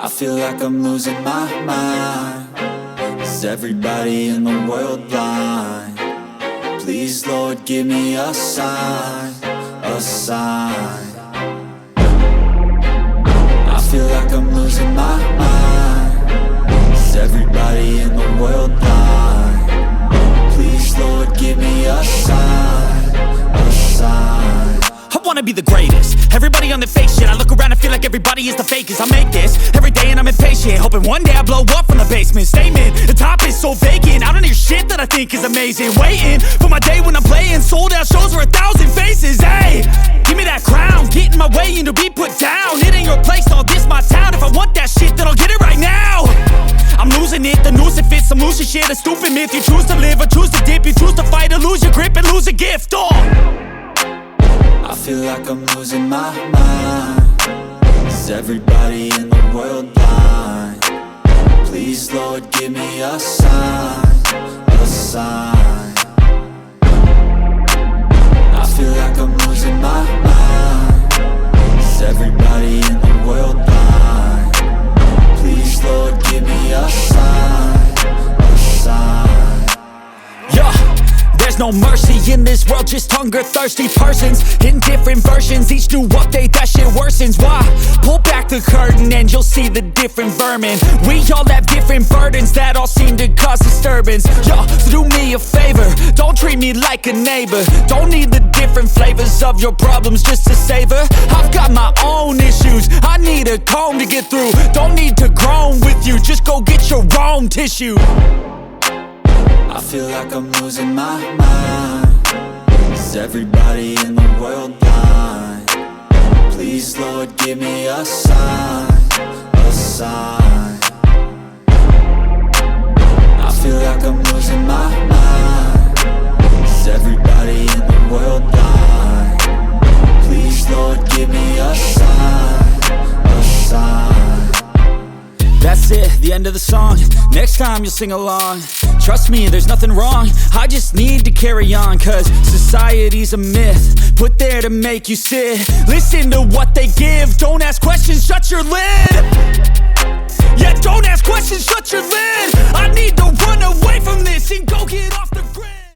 I feel like I'm losing my mind. Is everybody in the world blind? Please, Lord, give me a sign, a sign. I feel like I'm losing my mind. Is everybody in the world blind? Please, Lord, give me a sign, a sign. I wanna be the greatest. Everybody on the fake shit. I look around and feel like everybody is the fakest. I make this every day and I'm impatient, hoping one day I blow up from the basement. Statement, the top is so vacant. I don't hear shit that I think is amazing. Waiting for my day when I'm playing sold out shows for 1,000 faces. Hey, give me that crown, get in my way and to be put down. It ain't your place, all this my town. If I want that shit, then I'll get it right now. I'm losing it, the noose it fits. I'm losing shit, a stupid myth. You choose to live or choose to dip. You choose to fight or lose your grip and lose a gift. I feel like I'm losing my mind. Is everybody in the world blind? Please, Lord, give me a sign, a sign. I feel like I'm losing my mind. Is everybody in the world blind? Please, Lord, give me a sign, a sign. Yeah. There's no mercy in this world, just hunger-thirsty persons in different versions. Each new update, that shit worsens. Why? Pull back the curtain and you'll see the different vermin. We all have different burdens that all seem to cause disturbance. Yo, so do me a favor, don't treat me like a neighbor. Don't need the different flavors of your problems just to savor. I've got my own issues, I need a comb to get through. Don't need to groan with you, just go get your own tissue. I feel like I'm losing my mind. Is everybody in the world blind? Please, Lord, give me a sign, a sign. I feel like I'm losing my mind. Is everybody in the world blind? Please, Lord, give me a sign, a sign. That's it, the end of the song. Next time you'll sing along. Trust me, there's nothing wrong. I just need to carry on, cause society's a myth put there to make you sit. Listen to what they give, don't ask questions, shut your lid.